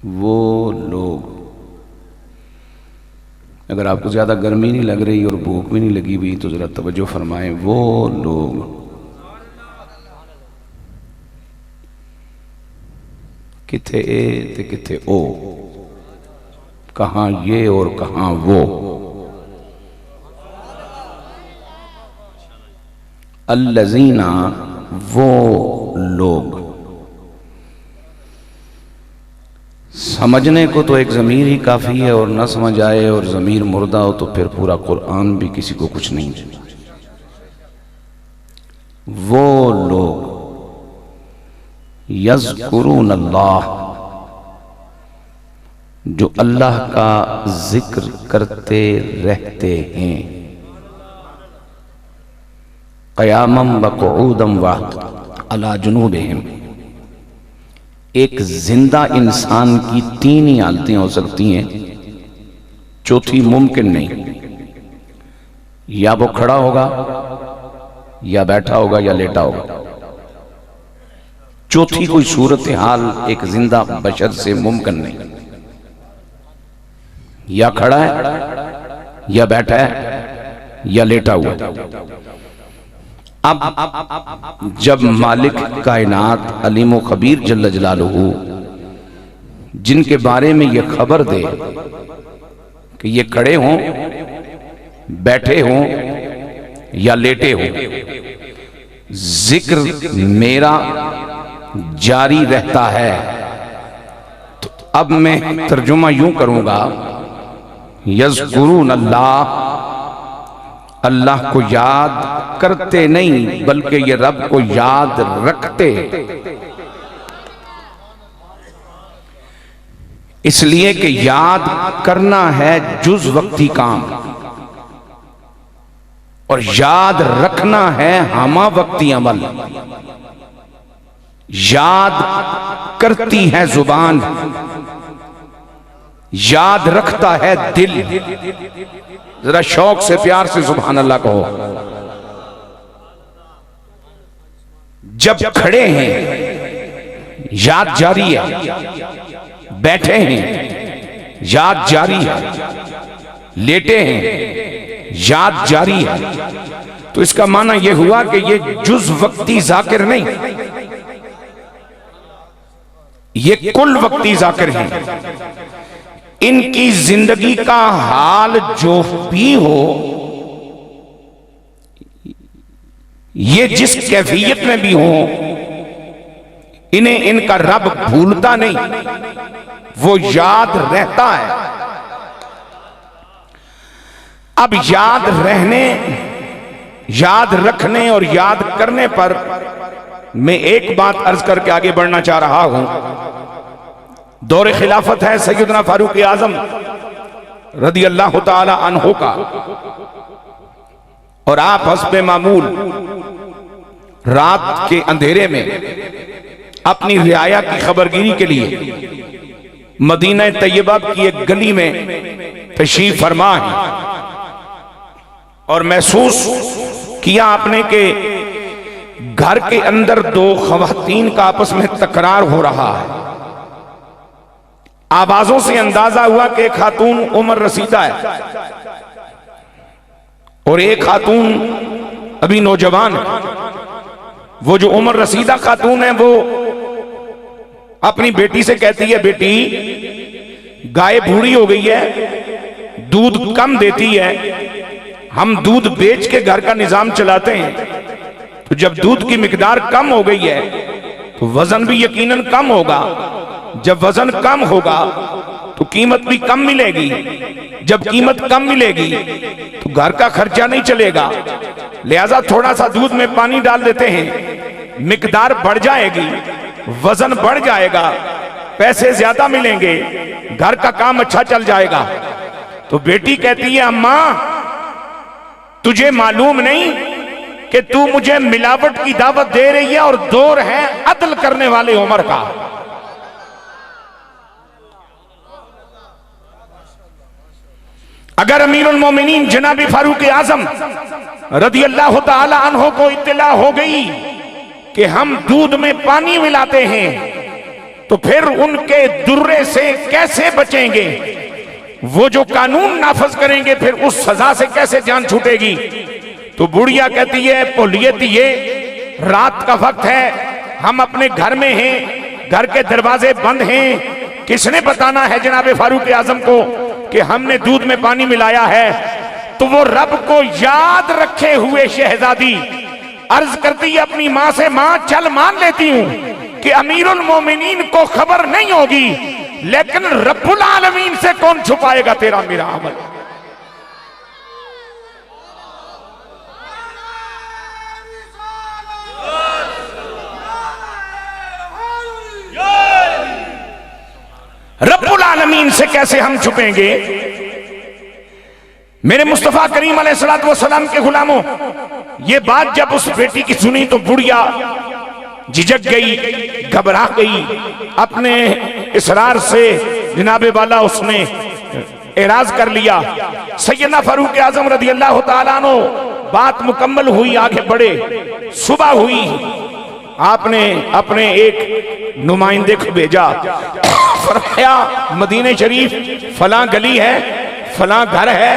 वो लोग, अगर आपको ज़्यादा गर्मी नहीं लग रही और भूख भी नहीं लगी हुई तो ज़रा तवज्जो फरमाएं। वो लोग किथे ए ते किथे ओ, कहाँ ये और कहाँ वो। अल्लज़ीना, वो लोग। समझने को तो एक ज़मीर ही काफ़ी है, और न समझ आए और ज़मीर मुर्दा हो तो फिर पूरा कुरान भी किसी को कुछ नहीं देता। वो लोग यज़कुरून अल्लाह, जो अल्लाह का जिक्र करते रहते हैं, क़यामम व क़ुऊदम व अला जुनूबिहिम। एक जिंदा इंसान की तीन ही हालतें हो सकती हैं, चौथी मुमकिन नहीं। या वो खड़ा होगा, या बैठा होगा, या लेटा होगा। चौथी कोई सूरत हाल एक जिंदा बशर से मुमकिन नहीं। या खड़ा है, या बैठा है, या लेटा हुआ। अब जब मालिक कायनात अलीम खबीर जल्ल जलालुहु जिनके बारे में ये खबर दे कि ये खड़े हों, बैठे हों, या लेटे हों, जिक्र मेरा जारी रहता है, तो अब मैं तर्जुमा यूं करूंगा, यज़कुरून अल्लाह, अल्लाह को याद करते नहीं बल्कि ये रब को याद रखते। इसलिए कि याद करना है जुज़ वक्ती काम, और याद रखना है हमा वक्ती अमल। याद करती है जुबान, याद रखता है दिल। जरा शौक से प्यार से सुभान अल्लाह कहो। जब खड़े हैं याद जारी है, बैठे हैं याद जारी है, लेटे हैं याद जारी है। तो इसका माना यह हुआ कि ये जुज़ वक्ती जाकिर नहीं, ये कुल वक्ती जाकिर हैं। इनकी जिंदगी का हाल जो भी हो, ये जिस कैफियत में भी हो, इन्हें इनका रब भूलता नहीं, वो याद रहता है। अब याद रहने, याद रखने और याद करने पर मैं एक बात अर्ज करके आगे बढ़ना चाह रहा हूं। दौरे खिलाफत है सैयदना फारूक आजम रदी अल्लाह ताला अन्हो का, और आप हस्बे मामूल रात के अंधेरे में अपनी रियाया की खबरगिरी के लिए मदीना तैयबा की एक गली में तशरीफ फरमा है, और महसूस किया आपने कि घर के अंदर दो खवातीन का आपस में तकरार हो रहा है। आवाजों से अंदाजा हुआ कि एक खातून उम्र रसीदा है और एक खातून अभी नौजवान है। वो जो उम्र रसीदा खातून है वो अपनी बेटी से कहती है, बेटी गाय बूढ़ी हो गई है, दूध कम देती है, हम दूध बेच के घर का निजाम चलाते हैं। तो जब दूध की मिकदार कम हो गई है तो वजन भी यकीनन कम होगा। जब वजन कम होगा तो कीमत भी कम मिलेगी। जब कीमत कम मिलेगी तो घर का खर्चा नहीं चलेगा। लिहाजा थोड़ा सा दूध में पानी डाल देते हैं, मिकदार बढ़ जाएगी, वजन बढ़ जाएगा, पैसे ज्यादा मिलेंगे, घर का काम अच्छा चल जाएगा। तो बेटी कहती है, अम्मा तुझे मालूम नहीं कि तू मुझे मिलावट की दावत दे रही है और दौर है अदल करने वाले उमर का। अगर अमीरुल मोमिनीन जनाबी फारूक आजम रदी अल्लाह ताला अन्हो को इत्तला हो गई कि हम दूध में पानी मिलाते हैं तो फिर उनके दुर्रे से कैसे बचेंगे? वो जो कानून नाफज करेंगे फिर उस सजा से कैसे जान छूटेगी? तो बुढ़िया कहती है, पोलियत ये रात का वक्त है, हम अपने घर में हैं, घर के दरवाजे बंद हैं, किसने बताना है जनाब फारूक आजम को कि हमने दूध में पानी मिलाया है? तो वो रब को याद रखे हुए शहजादी अर्ज करती है अपनी मां से, मां चल मान लेती हूं कि अमीरुल मोमिनीन को खबर नहीं होगी, लेकिन रब्बुल आलमीन से कौन छुपाएगा तेरा मेरा अमल? रब्बुल आलमीन से कैसे हम छुपेंगे? मेरे मुस्तफा करीम अलैहिस्सलातु वस्सलाम के गुलामों, ये बात जब उस बेटी की सुनी तो बुढ़िया झिझक गई, घबरा गई, अपने इसरार से जनाबे वाला उसने एराज कर लिया। सैयदना फारूक आजम रज़ी अल्लाह तआला अन्हु बात मुकम्मल हुई, आगे बढ़े, सुबह हुई, आपने अपने एक नुमाइंदे को भेजा, फरमाया मदीने शरीफ फलां गली है, फलां घर है,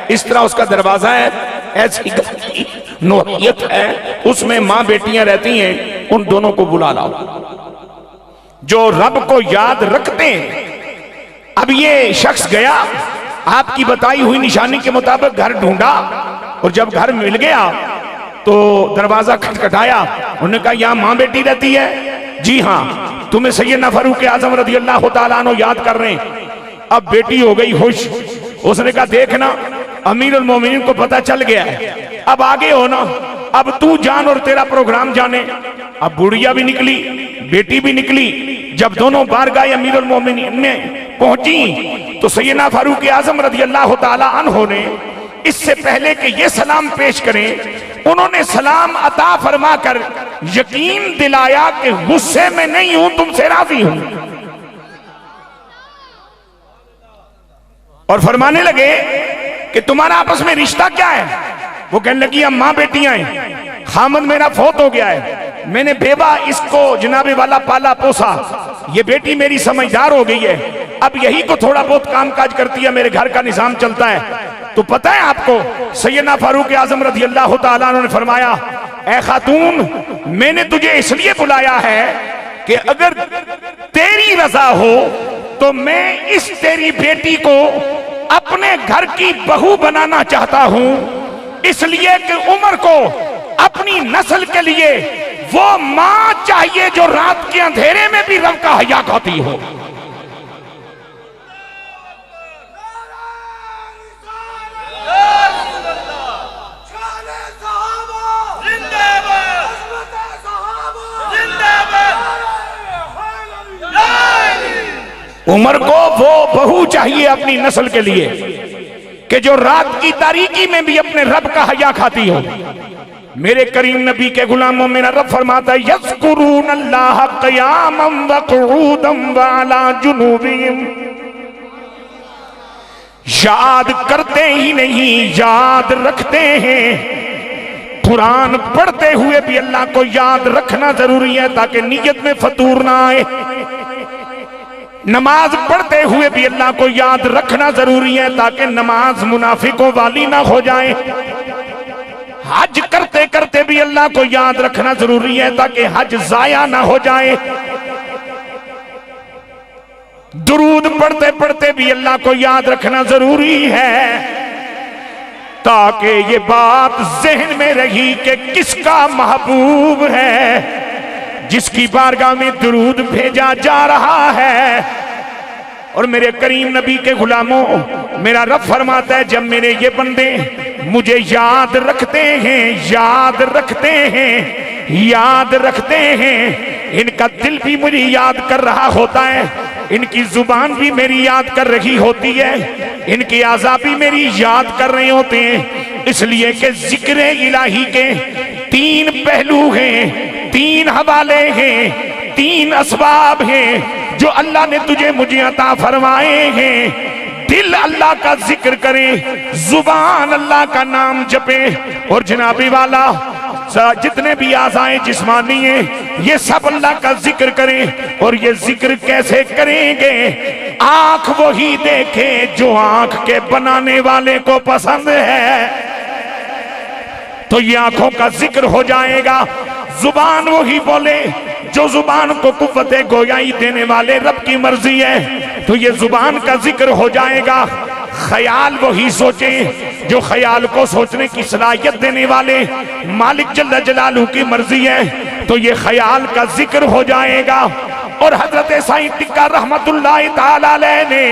इस तरह उसका दरवाजा है, ऐसी गली नौयत है, उसमें मां बेटियां रहती हैं, उन दोनों को बुला लाओ जो रब को याद रखते हैं। अब ये शख्स गया, आपकी बताई हुई निशानी के मुताबिक घर ढूंढा, और जब घर मिल गया तो दरवाजा खटखटाया, उन्होंने कहा यहां मां बेटी रहती है? जी हां, तुम्हें सैयदना फारूक आजम रज़ी अल्लाह तआला अन्हु याद कर रहे हैं। अब बेटी हो गई खुश, उसने कहा देखना अमीरुल मोमिनीन को पता चल गया है, अब आगे हो ना, अब तू जान और तेरा प्रोग्राम जाने। अब बुढ़िया भी निकली, बेटी भी निकली। जब दोनों बारगाह अमीरुल मोमिनीन में पहुंची तो सैयदना फारूक आजम रज़ी अल्लाह तआला अन्हु ने इससे पहले कि ये सलाम पेश करें, उन्होंने सलाम अता फरमा कर यकीन दिलाया कि गुस्से में नहीं हूं, तुमसे राजी हूं, और फरमाने लगे कि तुम्हारा आपस में रिश्ता क्या है? वो कहने लगी हम मां बेटियां हैं, खामद मेरा फौत हो गया है, मैंने बेवा इसको जनाबे वाला पाला पोसा, ये बेटी मेरी समझदार हो गई है, अब यही को थोड़ा बहुत कामकाज करती है, मेरे घर का निजाम चलता है। तो पता है आपको, सैयदना फारूक आजम रज़ी अल्लाह तआला अन्हु ने फरमाया, ए खातून, मैंने तुझे इसलिए बुलाया है कि अगर तेरी रजा हो तो मैं इस तेरी बेटी को अपने घर की बहू बनाना चाहता हूं, इसलिए कि उमर को अपनी नस्ल के लिए वो मां चाहिए जो रात के अंधेरे में भी रब का हया खाती हो। उमर को वो बहू चाहिए अपनी नस्ल के लिए कि जो रात की तारीकी में भी अपने रब का हया खाती हो। मेरे करीम नबी के गुलामों, मेरा रब फरमाता है यज़्कुरून अल्लाह क़ियामन व क़ुऊदन व अला जुनूबिहिम, याद करते ही नहीं याद रखते हैं। कुरान पढ़ते हुए भी अल्लाह को याद रखना जरूरी है ताकि नीयत में फतूर ना आए। नमाज पढ़ते हुए भी अल्लाह को याद रखना जरूरी है ताकि नमाज मुनाफिकों वाली ना हो जाए। हज करते करते भी अल्लाह को याद रखना जरूरी है ताकि हज जाया ना हो जाए। दुरूद पढ़ते पढ़ते भी अल्लाह को याद रखना जरूरी है ताकि ये बात जहन में रही कि किसका महबूब है जिसकी बारगाह में दुरूद भेजा जा रहा है। और मेरे करीम नबी के गुलामों, मेरा रब फरमाता है जब मेरे ये बंदे मुझे याद रखते हैं, याद रखते हैं, याद रखते हैं, इनका दिल भी मुझे याद कर रहा होता है, इनकी जुबान भी मेरी याद कर रही होती है, इनकी आज़ा भी मेरी याद कर रहे होते हैं। इसलिए कि जिक्र इलाही के तीन पहलू हैं, तीन हवाले हैं, तीन असबाब हैं जो अल्लाह ने तुझे मुझे अता फरमाए हैं। दिल अल्लाह का जिक्र करे, जुबान अल्लाह का नाम जपे, और जनाबी वाला जितने भी आज़ाएं जिस्मानी हैं ये सब अल्लाह का जिक्र करें। और ये जिक्र कैसे करेंगे? आंख वही देखे जो आंख के बनाने वाले को पसंद है, तो ये आंखों का जिक्र हो जाएगा। जुबान वही बोले जो जुबान को कुव्वत गोयाई देने वाले रब की मर्जी है, तो ये जुबान का जिक्र हो जाएगा। ख्याल वही सोचे जो ख्याल को सोचने की सलाहियत देने वाले मालिक जल्ल जलालहू की मर्जी है, तो ये ख्याल का जिक्र हो जाएगा। और हजरत साईं टिक्का रहमतुल्लाह ताला अलैह ने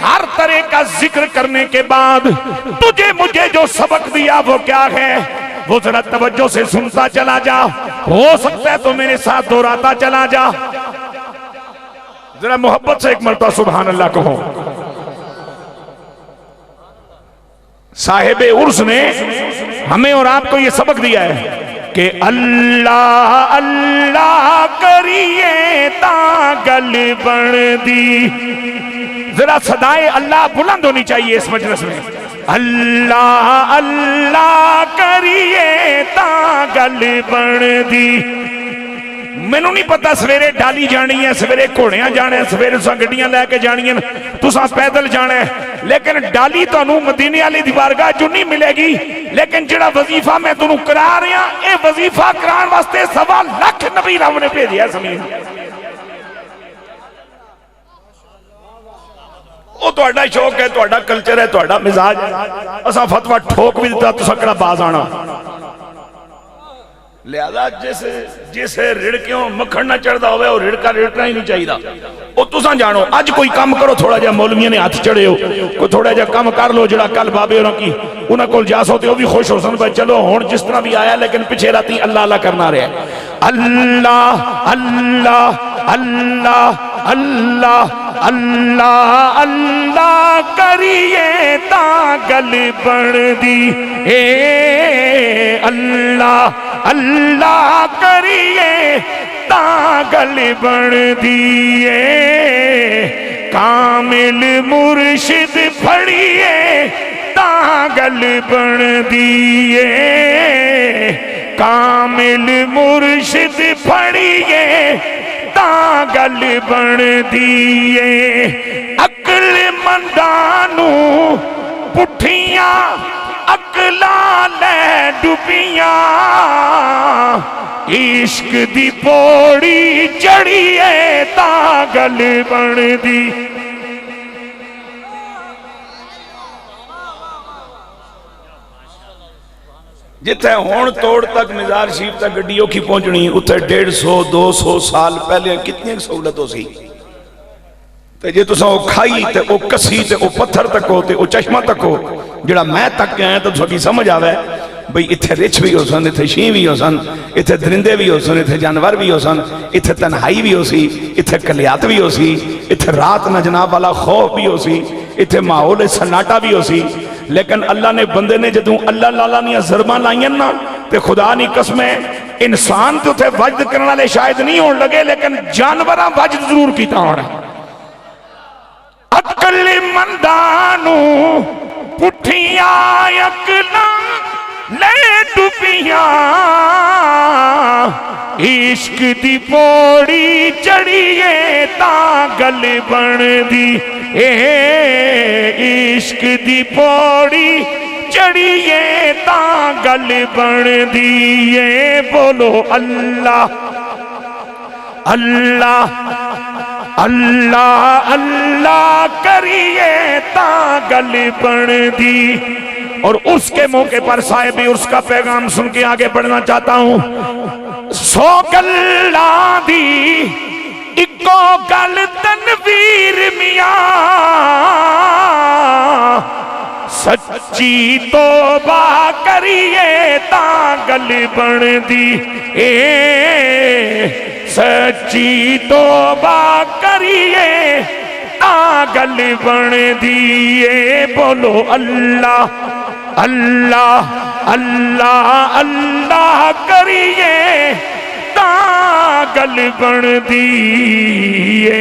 हर तरह का जिक्र करने के बाद तुझे मुझे जो सबक दिया वो क्या है, वो जरा तवज्जो से सुनता चला जा। हो सकता है तो मेरे साथ दोहराता चला जा। जरा मोहब्बत से एक मरतबा सुभान अल्लाह कहो। साहिब उर्स ने हमें और आपको ये सबक दिया है कि अल्लाह अल्लाह करिए तागल बन दी। जरा सदाए अल्लाह बुलंद होनी चाहिए इस मजलिस में। अल्लाह अल्लाह करिए तागल बन दी। मैनू नहीं पता सवेरे डाली जानी है, सवेरे घोड़ियां जाने, सवेरे गड्डियां लैके जानियां, तुसा पैदल जाना है, लेकिन डाली तुहानू मदीने वाली दी बारगाह चों नहीं मिलेगी। लेकिन जिहड़ा वजीफा मैं तुहानू करा रहा, ये वजीफा कराने वास्ते 1.25 लाख नबी रब ने भेजिया जमीन। वो तुहाडा शौक है, तुहाडा कल्चर है, तुहाडा मिजाज है। असा फतवा ठोक भी दिता, तुसा किहड़ा बाज आना। लिहाजा जिस रिड़क्यों मक्खन ना चढ़ता हो, रिड़का रिड़कना ही नहीं चाहिए। वो तुसा जानो, अज कोई काम करो, थोड़ा जा मौलवियों ने हाथ चढ़े हो, कोई थोड़ा जा काम कर लो जरा कल बाबे की उन्होंने को जा सो, तो भी खुश हो सन भाई चलो हुण जिस तरह भी आया, लेकिन पिछे राती अल्लाह अल्लाह करना रहा। अल्लाह अल्लाह अल्लाह अल्लाह अल्लाह अल्लाह करिए तागल बन दी। ए अल्लाह अल्लाह करिए तागल बन दिए। कामिल मुर्शिद फड़िए तागल बन दिए। कामिल मुर्शिद फड़िए तागल बन दिए। अकल मंदानू पुठियां अकला ले डुबियां, इश्क दी पौड़ी चढ़िए तागल बन दी। जिथे हुण तोड़ तक मज़ार शरीफ तक गड्डी औखी पहुंचनी, उत्थे 150-200 साल पहले कितनी सहूलत हो सी। ते जे तुसा ओ खाई ते ओ कसी ते ओ पत्थर तक हो ते ओ चश्मा तक हो, जिहड़ा मैं तक के आया तो तुहाडी समझ आवे बई इत्थे रिछ भी हो सन, इत्थे शीं भी हो सन, इत्थे दरिंदे भी हो सन, इत्थे जानवर भी हो सन, इत्थे तन्हाई भी हो सी, इत्थे कलियात भी हो सी, इत्थे रात न जनाब वाला खौफ भी हो सी, इत्थे माहौल सन्नाटा भी हो सी। लेकिन अल्लाह ने बंदे ने जदों अल्लाह लाला दी ज़रबां लाइयां ना, ते खुदा नी कसम है इंसान ते उत्थे वजद करने वाले शायद नहीं होने लगे, लेकिन जानवरां वजद जरूर कीता होना। अकल मंदानू पुठियां अकलां ले डुबियां, इश्क दी पौड़ी चढ़िए तागल बन दी। इश्क दी पौड़ी चढ़िए तागल बन दिए। बोलो अल्लाह अल्लाह अल्लाह अल्लाह करिए तागल बन दी। और उसके मौके पर साहिब उसका पैगाम सुन के आगे बढ़ना चाहता हूं। 100 गल्ला दी इको गल तनवीर मियां, सच्ची तौबा करिए तागल बन दी। सच्ची तौबा करिए तागल बन दिए। बोलो अल्लाह अल्लाह अल्लाह अल्लाह करिए तागल बन दिए।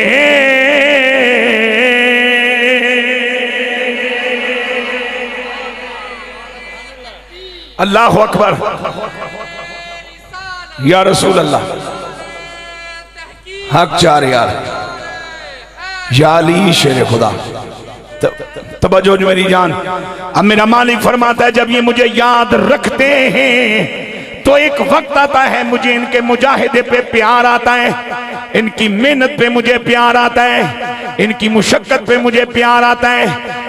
अल्लाह अकबर या रसूल अल्लाह। हक चार यार या अली शेर खुदा। तवज्जो मेरी जान। अब मेरा मालिक फरमाता है जब ये मुझे याद रखते हैं तो एक वक्त आता है मुझे इनके मुजाहिदे पे प्यार आता है, इनकी मेहनत पे मुझे प्यार आता है, इनकी मुशक्कत पे मुझे प्यार आता है,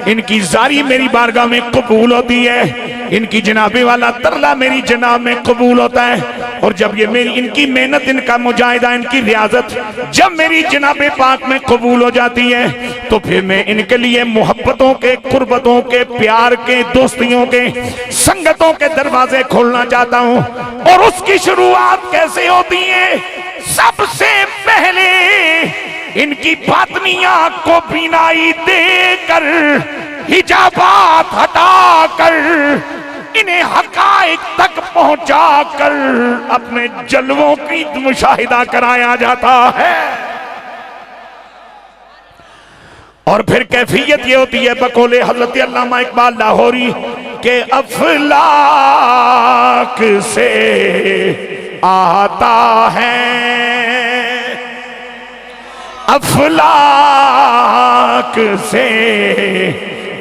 इनकी जारी मेरी बारगाह में कबूल होती है, इनकी जनाबे वाला तरला मेरी जनाब में कबूल होता है। और जब ये मेरी इनकी मेहनत, इनका मुजाहिदा, इनकी रियाजत जब मेरी जनाबे पाक में कबूल हो जाती है तो फिर मैं इनके लिए मोहब्बतों के, कुर्बतों के, प्यार के, दोस्तियों के, संगतों के दरवाजे खोलना चाहता हूं। और उसकी शुरुआत कैसे होती है? सबसे पहले इनकी बातनियां को बिनाई देकर, हिजाबात हटाकर, इन्हें हकाइक तक पहुंचाकर अपने जलवों की मुशाहिदा कराया जाता है। और फिर कैफियत ये होती है बकौले हजरत अल्लामा इकबाल लाहौरी के अफलाक से आता है, अफलाक से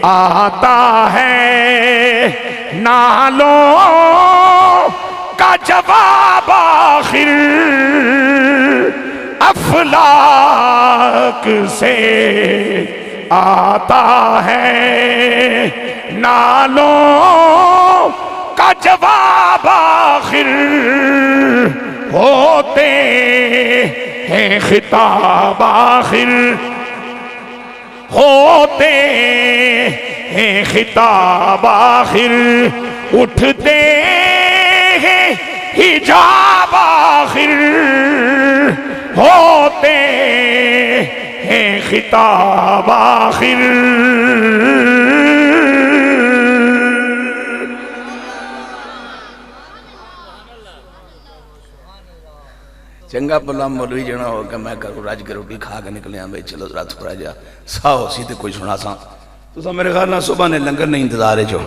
आता है नालों का जवाब आखिर, अफलाक से आता है नालों का जवाब आखिर, होते हैं खिताब आखिर, होते हैं खिताब आखिर, उठते हैं हिजाब आखिर, होते हैं खिताब आखिर। चंगा भला मौलवी जना हो कि मैं करूँ रज के रोटी खा के निकलिया भाई चलो जरा थोड़ा जा साहो सी तो कोई सुना सा तो मेरे ख्याल ना सुबह ने लंगर नहीं इंतजार है जो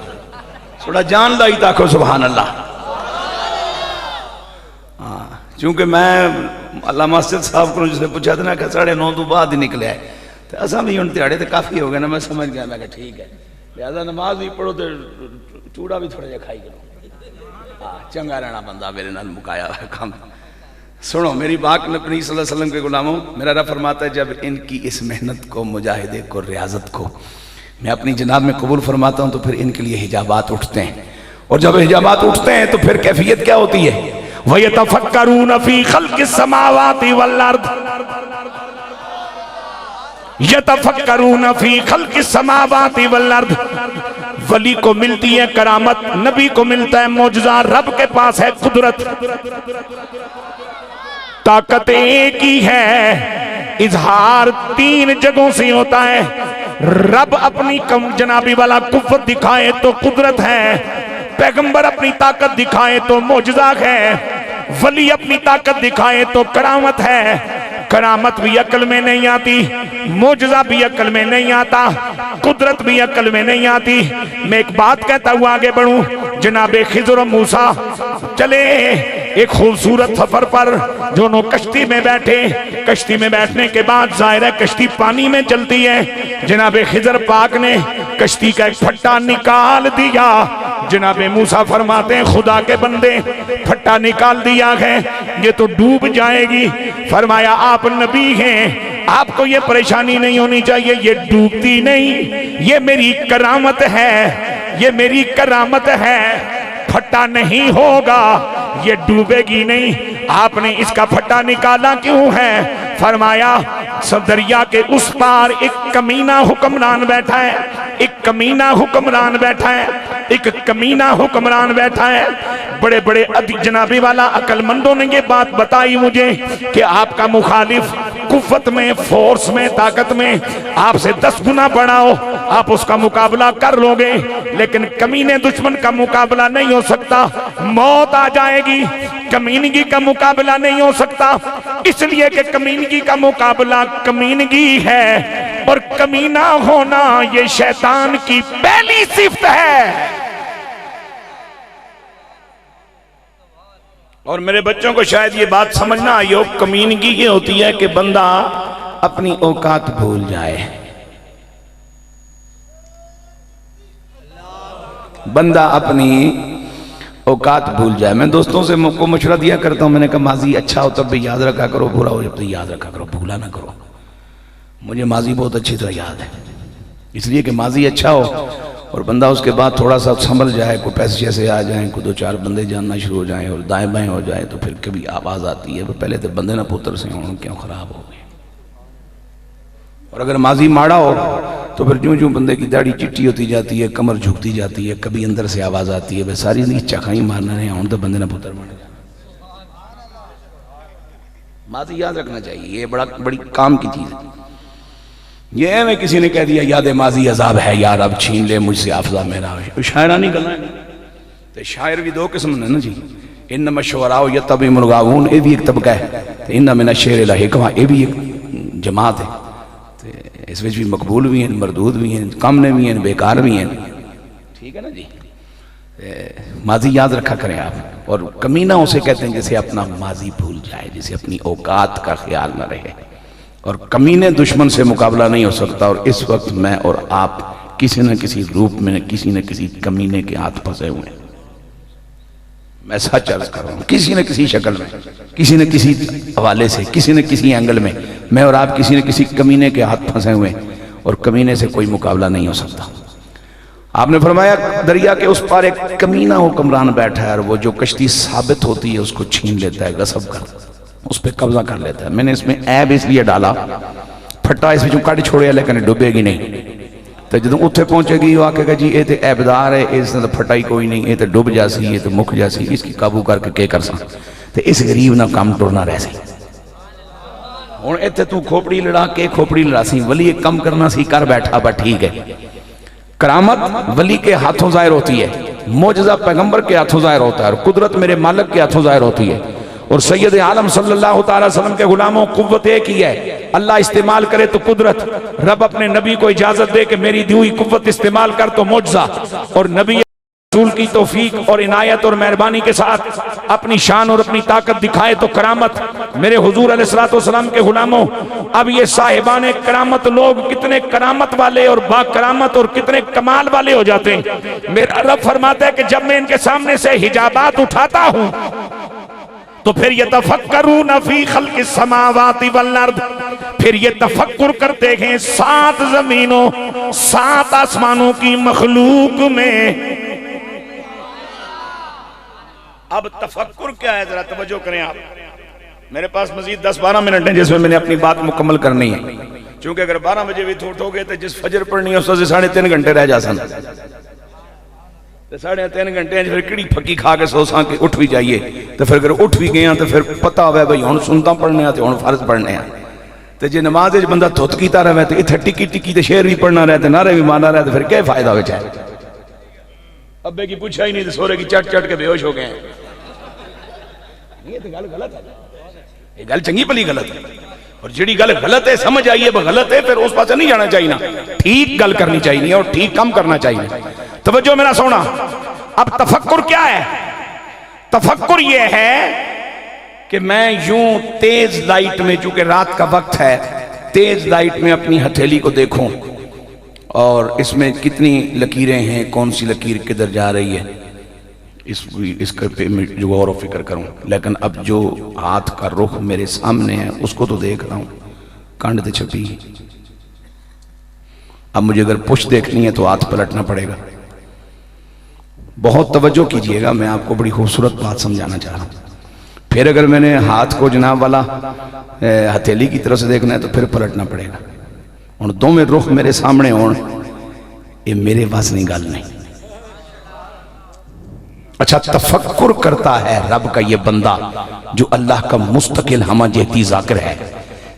थोड़ा जान लाई ताको सुभान अल्लाह। हाँ क्योंकि मैं अल्लाह मास्टर साहब को जिसने पूछा था ना कि 9:30 तो बाद ही निकले है तो असा भी हम दिहाड़े तो काफ़ी हो गए ना, मैं समझ गया मैं ठीक है लिहाजा नमाज भी पढ़ो तो चूड़ा भी थोड़ा जहा खाई करो। हाँ चंगा रहना बंदा मेरे नाल मुकाया काम। सुनो मेरी बात नबी सल्लल्लाहु अलैहि वसल्लम के गुलामों, मेरा रब फरमाता है जब इनकी इस मेहनत को, मुजाहिदे को, रियाजत को मैं अपनी जनाब में कबूल फरमाता हूँ तो फिर इनके लिए हिजाबात उठते हैं। और जब हिजाबात उठते हैं तो फिर कैफियत क्या होती है? वयतफक्करून फी खल्क़िस समावाति वल अर्द, यतफक्करून फी खल्क़िस समावाति वल अर्द। वली को मिलती है करामत, नबी को मिलता है मौजज़ा, रब के पास है कुदरत, ताकत एक ही है, इजहार 3 जगहों से होता है। रब अपनी कम जनाबी वाला कुव्वत दिखाए तो कुदरत है, पैगंबर अपनी ताकत दिखाए तो मौजज़ा है, वली अपनी ताकत दिखाए तो करामत है। करामत भी अकल में नहीं आती, मौजज़ा भी अकल में नहीं आता, कुदरत भी अकल में नहीं आती। मैं एक बात कहता हुआ आगे बढ़ूं, जनाबे खिज़र और मूसा चले एक खूबसूरत सफर पर, दोनों कश्ती में बैठे, कश्ती में बैठने के बाद जाहिर है कश्ती पानी में चलती है। जनाबे खिज़र पाक ने कश्ती का एक फट्टा निकाल दिया। जनाबे मूसा फरमाते हैं खुदा के बंदे फट्टा निकाल दिया है, ये तो डूब जाएगी। फरमाया आप नबी हैं, आपको ये परेशानी नहीं होनी चाहिए, ये डूबती नहीं, ये मेरी करामत है, ये मेरी करामत है, फट्टा नहीं होगा, ये डूबेगी नहीं। आपने इसका फट्टा निकाला क्यों है? फरमाया सब दरिया के उस पार एक कमीना हुक्मरान बैठा है, एक कमीना हुक्मरान बैठा है, एक कमीना हुक्मरान बैठा है। बड़े बड़े जनाबी वाला अकलमंदों ने ये बात बताई मुझे कि आपका मुखालिफ कुव्वत में, फोर्स में, ताकत में आपसे 10 गुना बड़ा हो, आप उसका मुकाबला कर लोगे, लेकिन कमीने दुश्मन का मुकाबला नहीं हो सकता, मौत आ जाएगी। कमीनगी का मुकाबला नहीं हो सकता, इसलिए कि कमीनगी का मुकाबला कमीनगी है, और कमीना होना ये शैतान की पहली सिफ्त है। और मेरे बच्चों को शायद ये बात समझ ना आई हो, कमीनगी ये होती है कि बंदा अपनी औकात भूल जाए। बंदा अपनी औकात भूल जाए। मैं दोस्तों से को मशवरा दिया करता हूं, मैंने कहा माजी अच्छा हो तब भी याद रखा करो, बुरा हो जब तो याद रखा करो, भूला ना करो। मुझे माजी बहुत अच्छी तरह याद है, इसलिए कि माजी अच्छा हो और बंदा उसके बाद थोड़ा सा संभल जाए, कोई पैसे जैसे आ जाए, कोई दो चार बंदे जानना शुरू हो जाएं और दाएं बाएं हो जाए, तो फिर कभी आवाज़ आती है पहले तो बंदे ना पुत्र से हों क्यों ख़राब हो गए। और अगर माजी माड़ा हो तो फिर ज्यों ज्यों बंदे की दाढ़ी चिट्टी होती जाती है, कमर झुकती जाती है, कभी अंदर से आवाज़ आती है, वह सारी नहीं चखाई मारना नहीं हों तो बंदे ना पुत्र बन जाए। माजी याद रखना चाहिए, ये बड़ी काम की चीज़ है। ये मैं किसी ने कह दिया याद माजी अजाब है यार, अब छीन ले मुझसे अफजा मेरा, शायरानी गल्लां है। तो शायर भी दो किस्म ने ना जी, इन मशवरा या तब मुर्गाऊन, ये भी एक तबका है, तो इन में शेर लहिकवा, ये भी एक जमात है। तो इस भी मकबूल भी हैं, मरदूद भी हैं, कमने भी हैं, बेकार भी हैं, ठीक है ना जी। माजी याद रखा करें आप। और कमीना उसे कहते हैं जिसे अपना माजी भूल जाए, जिसे अपनी औकात का ख्याल न रहे। और कमीने दुश्मन से मुकाबला नहीं हो सकता। और इस वक्त मैं और आप किसी न किसी रूप में किसी न किसी कमीने के हाथ फंसे हुए हैं। मैं सच अर्ज कर रहा हूं, किसी न किसी शक्ल में, किसी न किसी हवाले से, किसी न किसी एंगल में मैं और आप किसी न किसी कमीने के हाथ फंसे हुए हैं और कमीने से कोई मुकाबला नहीं हो सकता। आपने फरमाया दरिया के उस पार एक कमीना हुक्मरान बैठा है और वो जो कश्ती साबित होती है उसको छीन लेता है, गसब कर उस पर कब्जा कर लेता है। मैंने इसमें ऐब इसलिए डाला, फट्टा इस विचों कट छोड़िया लेकिन डुबेगी नहीं। तो जो उत्थे पहुंचेगी वो आखेगा जी ये तो ऐबदार है, इस तो फटाई कोई नहीं, ये तो डुब जासी, ये तो मुख जासी, इसकी काबू करके के कर सा। तो इस गरीब ना काम टुरना रह सी। हुण इत्थे तू खोपड़ी लड़ा के खोपड़ी लड़ासी, वली एक कम करना सी कर बैठा बा ठीक है। करामत वली के हाथों जाहिर होती है, मोजज़ा पैगंबर के हाथों जाहिर होता है और कुदरत मेरे मालिक के हाथों जाहिर होती है। और सैयद आलम सल्लल्लाहु अलैहि वसल्लम के गुलामों कुव्वत एक ही है, अल्लाह इस्तेमाल करे तो कुदरत, रब अपने नबी को इजाजत दे कि मेरी दी हुई कुव्वत इस्तेमाल कर तो मोजज़ा, और नबी रसूल की तौफीक और इनायत और मेहरबानी के साथ अपनी शान और अपनी ताकत दिखाए तो करामत। मेरे हुजूर अलैहिस्सलातु वस्सलाम के गुलामों, अब ये साहिबाने करामत लोग कितने करामत वाले और बा करामत और कितने कमाल वाले हो जाते हैं। मेरा रब फरमाता है कि जब मैं इनके सामने से हिजाबात उठाता हूं तो फिर ये तफक्करून फी खल्क़िस समावाति वल अर्द, फिर ये तफक्कुर करते हैं 7 जमीनों 7 आसमानों की मखलूक में। अब तफक्कुर क्या है, जरा तवज्जो करें आप। मेरे पास मजीद 10-12 मिनट हैं जिसमें मैंने अपनी बात मुकम्मल करनी है, क्योंकि अगर 12 बजे भी उठोगे तो जिस फजर पढ़नी है उससे 3.5 घंटे रह जा सन, 3.5 घंटे फिर किड़ी फकी खा के सोसा के उठ भी जाइए। तो फिर अगर उठ भी गए तो फिर पता हो भाई हम सुनता पढ़ने तो हम फर्ज पढ़ने। तो जो नमाज बंदा धुत कीता रहे तो इतने टिकी टिकी तो शेर भी पढ़ना रहे तो नारे भी मारना रहे तो फिर क्या फायदा हो जाए। अब्बे की पूछा ही नहीं तो सोरे की चट चट के बेहोश हो गए। ये तो गल गलत है, ये गल चंगी भली गलत है। और जी गल गलत है समझ आइए गलत है, फिर उस पास नहीं जाना चाहिए ना, ठीक गल करनी चाहिए और ठीक काम करना चाहिए। तवज्जो मेरा सोना। अब तफक्कुर क्या है? तफक्कुर ये है कि मैं यूं तेज लाइट में, चूंकि रात का वक्त है, तेज लाइट में अपनी हथेली को देखूं और इसमें कितनी लकीरें हैं, कौन सी लकीर किधर जा रही है, इसके पे मैं जो गौर व फिक्र करूं। लेकिन अब जो हाथ का रुख मेरे सामने है उसको तो देख रहा हूं, कंड ते छपी। अब मुझे अगर पुश देखनी है तो हाथ पलटना पड़ेगा। बहुत तवज्जो कीजिएगा, मैं आपको बड़ी खूबसूरत बात समझाना चाह रहा हूं। फिर अगर मैंने हाथ को जनाब वाला हथेली की तरफ से देखना है तो फिर पलटना पड़ेगा। और दो में रुख मेरे सामने हो, ये मेरे पास नहीं गल नहीं। अच्छा, तफक्कुर करता है रब का ये बंदा जो अल्लाह का मुस्तकिल हमा जहती जाकिर है,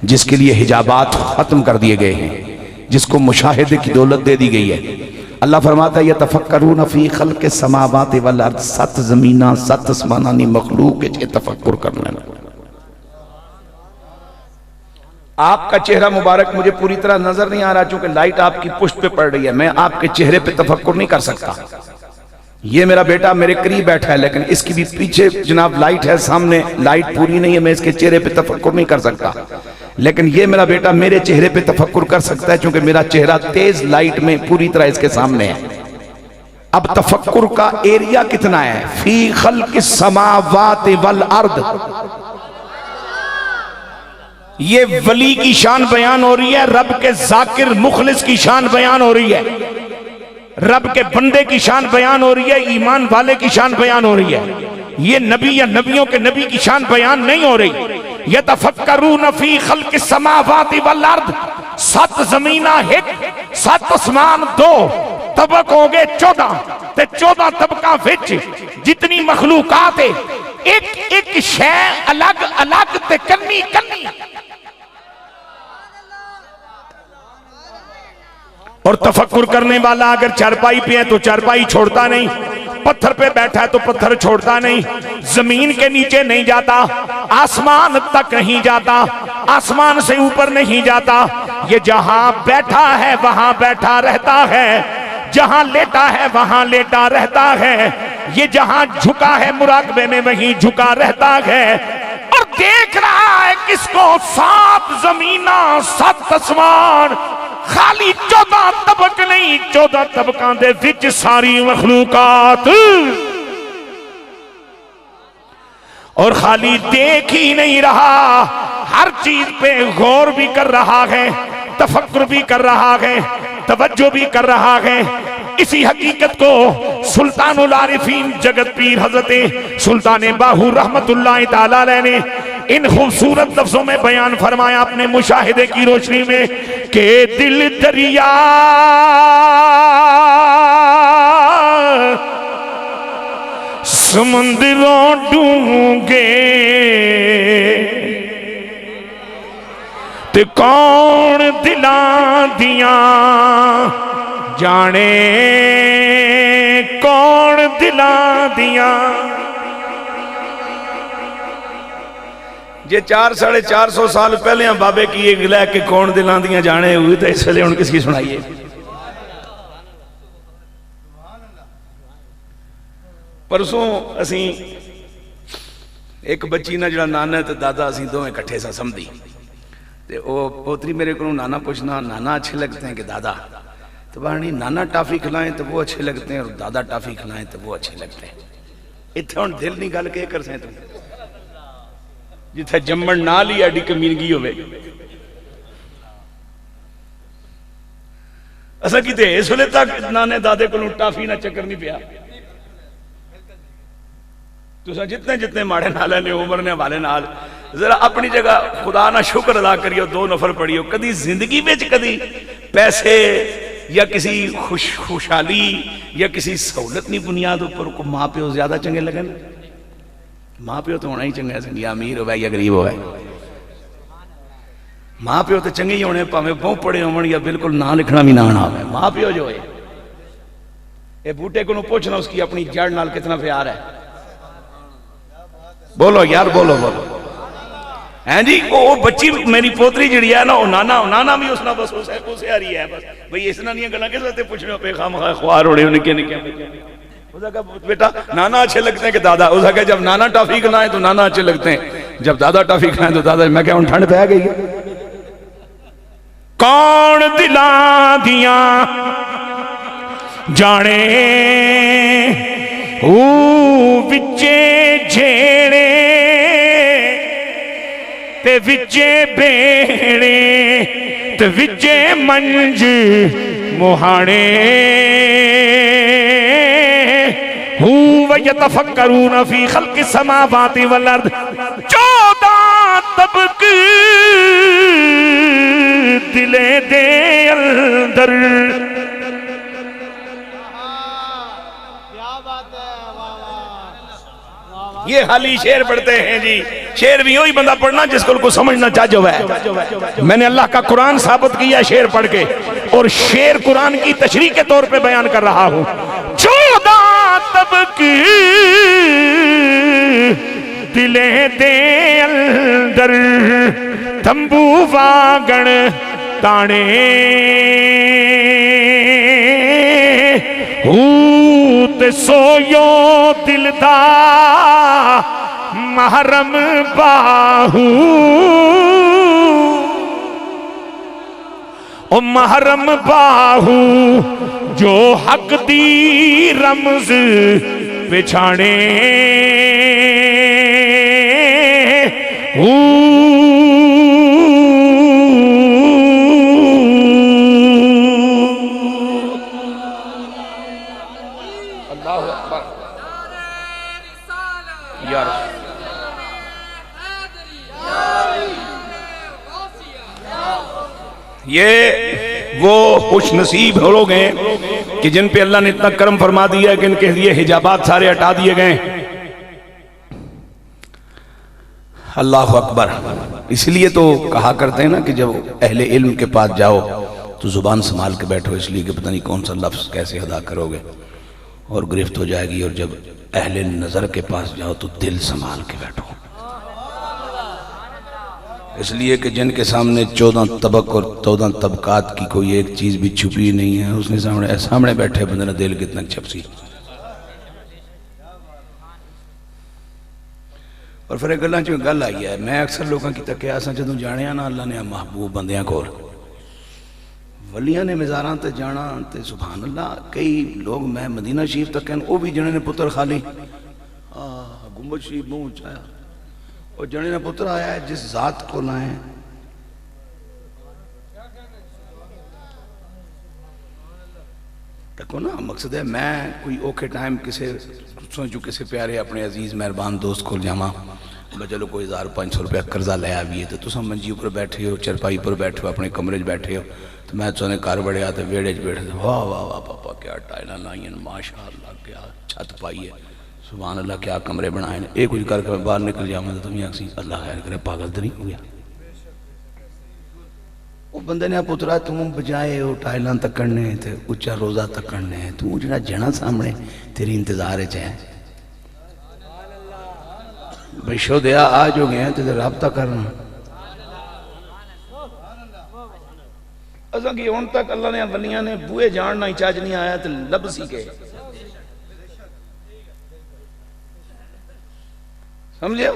जिसके लिए हिजाबात खत्म कर दिए गए हैं, जिसको मुशाहिदे की दौलत दे दी गई है। अल्लाह फरमाता है यतफक्करून फी खल्क़िस समावाति वल अर्द, 7 ज़मीना 7 आसमानी मखलूक के तफक्कुर करने। आपका चेहरा मुबारक मुझे पूरी तरह नजर नहीं आ रहा, चूंकि लाइट आपकी पुष्ट पे पड़ रही है। मैं आपके चेहरे पे तफक्कुर नहीं कर सकता, ये मेरा बेटा मेरे करीब बैठा है, लेकिन इसकी भी पीछे जनाब लाइट है, सामने लाइट पूरी नहीं है, मैं इसके चेहरे पे तफक्कुर नहीं कर सकता, लेकिन ये मेरा बेटा मेरे चेहरे पे तफक्कुर कर सकता है, क्योंकि मेरा चेहरा तेज लाइट में पूरी तरह इसके सामने है। अब तफक्कुर का एरिया कितना है? फी खल्क़िस समावाति वल अर्द। ये वली की शान बयान हो रही है, रब के जाकिर मुखलिस की शान बयान हो रही है, रब के बंदे की शान बयान हो रही है, ईमान वाले की शान बयान हो रही है। ये नबी या नबियों के नबी की शान बयान नहीं हो रही। यतफक्करून फी खल्क़िस समावाति वल अर्द। 7 ज़मीना एक, 7 आसमान 2, तबक हो गए 14 ते 14 तबका विच जितनी मखलूकात है, एक एक शय अलग अलग ते कन्नी कन्नी। और तफक्कुर करने वाला अगर चारपाई पे है तो चारपाई छोड़ता नहीं, पत्थर पे बैठा है तो पत्थर छोड़ता नहीं, जमीन के नीचे नहीं जाता, आसमान तक नहीं जाता, आसमान से ऊपर नहीं जाता। ये जहां बैठा है वहां बैठा रहता है, जहां लेटा है वहां लेटा रहता है, ये जहां झुका है मुराकबे में वहीं झुका रहता है। और देख रहा है किसको? 7 ज़मीना 7 आसमान, खाली 14 तबक नहीं, 14 तबकों दे विच सारी मखलूकात। और खाली देख ही नहीं रहा, हर चीज पे गौर भी कर रहा है, तफक्कुर भी कर रहा है, तवज्जो भी कर रहा है। इसी हकीकत को सुल्तानुल आरिफीन जगत पीर हजरत सुल्तान बाहू रहमतुल्लाह ताला अलैह ने इन खूबसूरत लफ्जों में बयान फरमाया अपने मुशाहिदे की रोशनी में कि दिल दरिया समुद्रों डूंगे ते कौन दिला दिया जाने, कौन दिला दिया। जे 400-450 साल पहले बाबे की एक लैके कौन दिलां दियां जाने हुई, तो इस वे हुण किसकी सुनाइए। परसों असी एक बच्ची ना जरा नाना ते दादा असी दोवें इकट्ठे सा समझी, तो वो पोतरी मेरे को नाना पूछना, नाना अच्छे लगते हैं कि दादा? तो बाणी नाना टाफी खिलाएं तो वो अच्छे लगते हैं और दादा टाफी खिलाएं तो वो अच्छे लगते हैं। इत्थे हुण दिल नहीं गल के कर सकें तुम, जिथे जम्मण नाल ही एडी कमीनगी होवे। असा किते इस वेले तक नाने दादे को टाफी ना चक्कर नहीं पिया। तुसा जितने जितने माड़े नाल ने उम्र ने वाले नाल जरा अपनी जगह खुदा ना शुक्र अदा करियो, 2 नफल पढ़ियो। कदी जिंदगी में कदी पैसे या किसी खुशहाली या किसी सहूलत की बुनियाद पर को माँ प्यो ज्यादा चंगे लगन? माँ प्यो तो होना ही चंगा है, या अमीर हो या गरीब हो। माँ प्यो तो चंगे ही होने, भावें बहुत पढ़े हो या बिल्कुल ना लिखना भी ना आना हो। माँ प्यो जो है, ये बूटे को पूछना उसकी अपनी जड़ नाल कितना प्यार है। बोलो यार, बोलो बोलो। हैं जी, वो बच्ची मेरी पोतरी जी है ना, वो नाना भी उसना बस उसे आ रही है बस भाई इस गल्लां किस वास्ते पूछने पे खाम खा ख्वार होने निके निके। उसका कहा बेटा नाना अच्छे लगते हैं कि दादा? उसका कहा जब नाना टॉफी खिलाए तो नाना अच्छे लगते हैं, जब दादा टॉफी खिलाए तो दादा। मैं क्या हूं ठंड पै गई है? कौन दिला दिया जाने ओ विचे झेड़े ते विचे बेड़े ते विचे मंज मुहाने यतफक्करून फी खल्क़िस समावाति वल अर्द। 14 तबक दिले दे अंदर। ये हाली शेर पढ़ते हैं जी। शेर भी वही बंदा पढ़ना जिसको कुछ समझना चाहिए है। मैंने अल्लाह का कुरान साबित किया शेर पढ़ के, और शेर कुरान की तशरीह के तौर पे बयान कर रहा हूं। 14 तबक दिले दे अंदर तंबू वागण ताने ते सोयो दिलदा महरम बाहू ओ महरम बाहू जो हक दी रमज पिछाणे अल्लाहु अकबर यार। ये वो खुश नसीब लोग हैं कि जिन पे अल्लाह ने इतना करम फरमा दिया है कि इनके लिए हिजाबात सारे हटा दिए गए। अल्लाह अकबर। इसलिए तो कहा करते हैं ना कि जब अहले इल्म के पास जाओ तो जुबान संभाल के बैठो, इसलिए कि पता नहीं कौन सा लफ्ज कैसे अदा करोगे और गिरफ्त हो जाएगी। और जब अहले नजर के पास जाओ तो दिल संभाल के बैठो, इसलिए कि जिनके सामने 14 तबक और 14 तबकात की कोई एक चीज भी छुपी नहीं है, उसने सामने बैठे बंदे ने दिल कितना छपसी। और फिर गल्लां च गल आई है, मैं अक्सर लोगों की तकिया असां जदों जाने ना अल्लाह ने महबूब बंदियां कोल वलियां ने मज़ारां ते जाना ते सुभान अल्लाह। कई लोग मैं मदीना शरीफ तक वो भी जने ने पुत्र खाली गुंबद शरीफ मुंह चाया और जने ने पुत्र आया है जिस जात को लाए। देखो ना मकसद है मैं कोई औखे टाइम किसे सोचू किसी प्यारे अपने अजीज मेहरबान दोस्त को जावा चलो कोई 1500 रुपया कर्जा ले आइए तो तुम मंजी पर बैठे हो, चरपाई पर बैठे हो, अपने कमरे च बैठे हो, तो मैं तुमने घर बड़िया तो वेड़े च बैठे वाह वाह वाह पापा क्या टाइल लाई माशा अल्लाह, क्या छत पाई है, सुभान अल्लाह, क्या कमरे बनाए हैं। ये कुछ करके मैं बाहर निकल जाऊँगा तो तुम्हें आखसी अल्लाह खैर करे पागल तो नहीं हो गया। वो बंदे ने पुत्रा तुम बजाए हो टाइलां तकने ते उच्चा रोजा तकने, तू जरा जना सामने तेरी इंतजार च है भाई शो दया आज हो गए तो रबता करना। असा कि हुण तक अल्लाह ने वलियां ने बूहे जानना ही चज नहीं आया तो लब सी के समझे।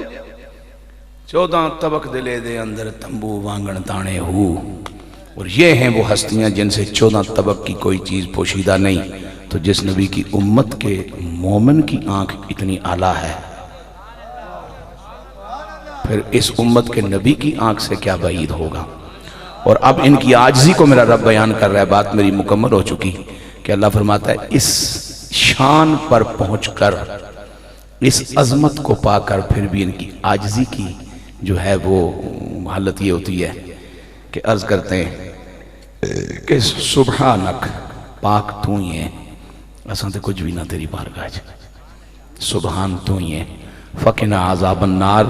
14 तबक दिले दे अंदर तंबू वांगण ताने हु, और ये हैं वो हस्तियां जिनसे 14 तबक की कोई चीज पोशीदा नहीं। तो जिस नबी की उम्मत के मोमिन की आंख इतनी आला है, फिर इस उम्मत के नबी की आंख से क्या बईद होगा। और अब इनकी आजिज़ी को मेरा रब बयान कर रहा है, बात मेरी मुकम्मल हो चुकी कि अल्लाह फरमाता है इस शान पर पहुंचकर, इस अजमत को पाकर फिर भी इनकी आजिज़ी की जो है वो हालत ये होती है कि अर्ज करते हैं कि सुबहानक, पाक तू ही है, असां ते कुछ भी ना तेरी बारगाह च, सुबहान तू ही है, फकिना आज़ाबन नार,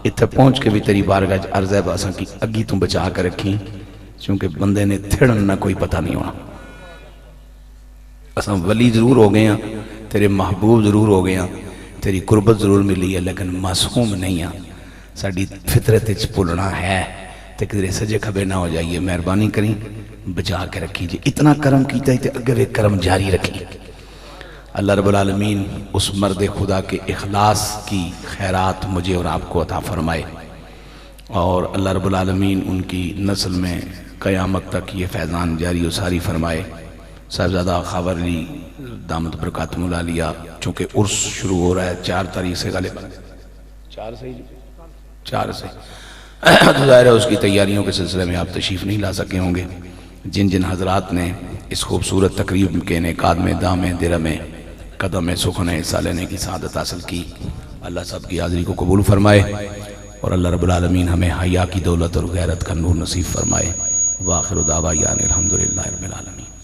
इतने पहुंच के भी तेरी बारगाह च अर्ज है असां की अगी तू बचा कर रखी, क्योंकि बंदे ने थिड़न ना कोई पता नहीं होना। असां वली जरूर हो गए हैं, तेरे महबूब जरूर हो गए हैं, तेरी कुर्बत जरूर मिली है, लेकिन मासूम नहीं है। साड़ी फितरत च भुलना है तो किधरे सजे खबे ना हो जाइए, मेहरबानी करी बचा के रखी जी। इतना करम किया तो अगे वे करम जारी रखी। अल्लाह रब्बुल आलमीन उस मर्द खुदा के इखलास की खैरात मुझे और आपको अता फरमाए, और अल्लाह रब्बुल आलमीन उनकी नस्ल में क़यामत तक ये फैज़ान जारी और सारी फरमाए। साहबजादा ख़ावर अली दामद बरकातुहुल आलिया, चूँकि उर्स शुरू हो रहा है 4 तारीख से, गालिबन 4 से तो ज़ाहिर है उसकी तैयारियों के सिलसिले में आप तशरीफ़ नहीं ला सके होंगे। जिन जिन हजरात ने इस खूबसूरत तकरीब के इनेकाद में दामे दिर में कदम में सुखन हिस्सा लेने की सआदत हासिल की, अल्लाह सब की हाज़िरी को कबूल फरमाए, और अल्लाह रब्बुल आलमीन हमें हया की दौलत और गैरत का नूर नसीब फरमाए। व आखिर दावा अनिल हम्दुलिल्लाहि रब्बिल आलमीन।